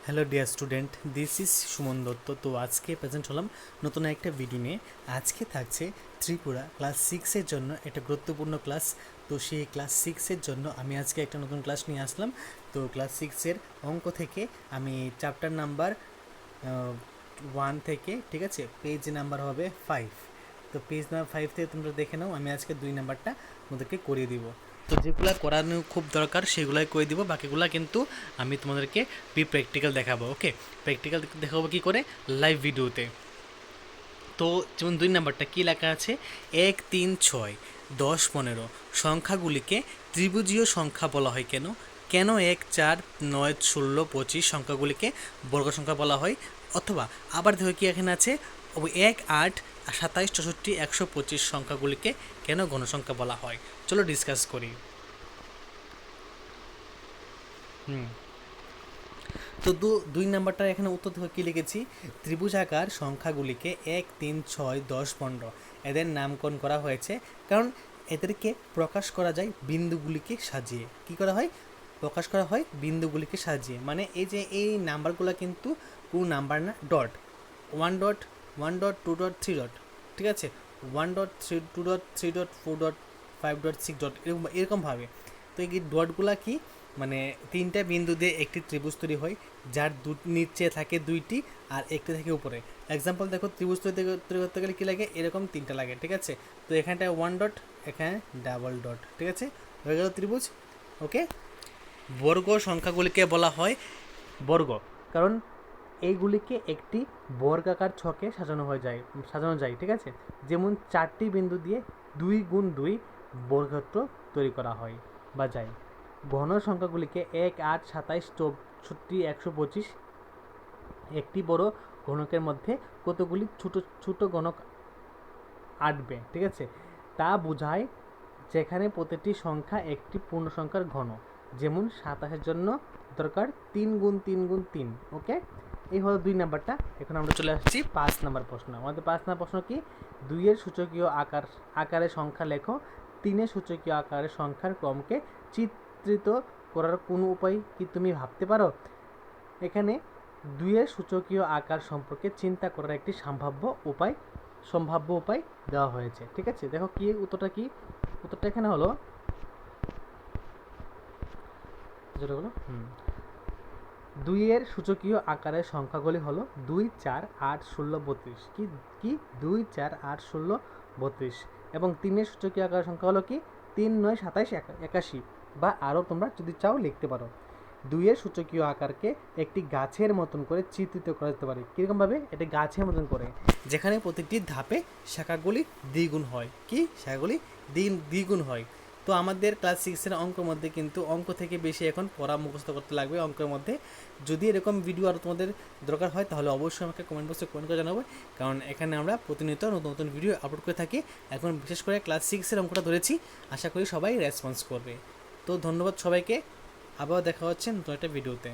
Hello dear student, this is Suman Dutta. তো আজকে present হলাম নতুন একটা ভিডিও নিয়ে। আজকে থাকছে ত্রিপুরা ক্লাস 6-এর জন্য একটা গুরুত্বপূর্ণ ক্লাস। তো সেই ক্লাস 6-এর জন্য আমি আজকে একটা নতুন ক্লাস নিয়ে আসলাম। তো ক্লাস 6-এর অঙ্ক থেকে আমি চ্যাপ্টার নাম্বার 1 থেকে, ঠিক আছে, পেজ নাম্বার হবে 5। তো পেজ নাম্বার 5 থেকে তোমরা দেখে নাও, আমি আজকে 2 নাম্বারটা তোমাদেরকে করিয়ে দিব। তো যেগুলো করানো খুব দরকার সেগুলাই করে দিব, বাকিগুলো কিন্তু আমি তোমাদেরকে প্র্যাকটিক্যাল দেখাবো। ওকে, প্র্যাকটিক্যাল দেখাবো কী করে, লাইভ ভিডিওতে। তো যেমন 2 নাম্বারটা কী লেখা আছে, 1, 3, 6, 10, 15 সংখ্যাগুলিকে ত্রিভুজীয় সংখ্যা বলা হয় কেন? কেন 1, 4, 9, 16, 25 সংখ্যাগুলিকে বর্গ সংখ্যা বলা হয়? অথবা আবার দেখো কি এখানে আছে, 1, 8, 27, 64, 125 সংখ্যাগুলিকে কেন গণসংখ্যা বলা হয়? চলো ডিসকাস করি। তো 2 নাম্বারটা এখানে উত্তর থেকে কী লিখেছি, ত্রিভুজাকার সংখ্যাগুলিকে 1, 3, 6, 10, 15 এদের নামকরণ করা হয়েছে কারণ এদেরকে প্রকাশ করা যায় বিন্দুগুলিকে সাজিয়ে। কি করা হয়? প্রকাশ করা হয় বিন্দুগুলিকে সাজিয়ে। মানে এই যে এই নাম্বারগুলো কিন্তু কোনো নাম্বার না, dot, 1 dot, 1 dot, 2 dot, 3 dot, ঠিক আছে, 1 dot, 3, 2 dot, 3 dot, 4 dot, 5 dot, 6 dot, এরকমভাবে। তো এই ডটগুলা কি, মানে 3টা বিন্দু দিয়ে একটি ত্রিভুজ তৈরি হয়, যার নিচে থাকে 2টি আর একটি থাকে উপরে। এক্সাম্পল দেখো, ত্রিভুজ তৈরি করতে গেলে কী লাগে, এরকম 3টা লাগে, ঠিক আছে। তো এখানটায় 1 ডট, এখানে ডাবল ডট, ঠিক আছে, হয়ে গেল ত্রিভুজ। ওকে, বর্গ সংখ্যাগুলিকে বলা হয় বর্গ, কারণ এইগুলিকে একটি বর্গাকার ছকে সাজানো যায়, ঠিক আছে। যেমন 4টি বিন্দু দিয়ে 2 গুণ 2 বর্গক্ষেত্র তৈরি করা হয় বা যায়। ঘন সংখ্যাগুলিকে 1, 8, 27, 64, 125 একটি বড় ঘনকের মধ্যে কতগুলি ছোট ছোট ঘনক আঁটবে, ঠিক আছে, তা বোঝায় যেখানে প্রতিটি সংখ্যা একটি পূর্ণ সংখ্যার ঘন। যেমন 27-এর জন্য দরকার 3 গুণ 3 গুণ 3। ওকে, এই হলো 2 নাম্বারটা। এখন আমরা চলে আসছি 5 নাম্বার প্রশ্ন। আমাদের 5 নাম্বার প্রশ্ন কি, 2-এর সূচকীয় আকারে সংখ্যা লেখো। 3-এর সূচকীয় আকারের সংখ্যার ক্রমকে চিত্রিত করার কোনো উপায় কি তুমি ভাবতে পারো? এখানে 2-এর সূচকীয় আকার সম্পর্কে চিন্তা করার একটি সম্ভাব্য উপায় দেওয়া হয়েছে, ঠিক আছে। দেখো কি উত্তরটা, কি উত্তরটা এখানে হলো, যেটা হলো 2-এর সূচকীয় আকারের সংখ্যাগুলি হলো 2, 4, 8, 16, 32। কি 2, 4, 8, 16, 32। এবং 3-এর সূচকীয় আকারের সংখ্যা হলো কি 3, 9, 27, 81। বা আরও তোমরা যদি চাও লিখতে পারো, 2-এর সূচকীয় আকারকে একটি গাছের মতন করে চিত্রিত করা যেতে পারে। কীরকমভাবে? এটা গাছের মতন করে, যেখানে প্রতিটি ধাপে শাখাগুলি দ্বিগুণ হয়। কি শাখাগুলি দ্বিগুণ হয়। তো আমাদের ক্লাস 6-এর অঙ্কের মধ্যে কিন্তু অঙ্ক থেকে বেশি এখন পড়া মুখস্থ করতে লাগবে অঙ্কের মধ্যে। যদি এরকম ভিডিও আরও তোমাদের দরকার হয় তাহলে অবশ্যই আমাকে কমেন্ট বক্সে কমেন্ট করে জানাবো, কারণ এখানে আমরা প্রতিনিয়ত নতুন নতুন ভিডিও আপলোড করে থাকি। এখন বিশেষ করে ক্লাস 6-এর অঙ্কটা ধরেছি, আশা করি সবাই রেসপন্স করবে। তো ধন্যবাদ সবাইকে, আবার দেখা হচ্ছে নতুন একটা ভিডিওতে।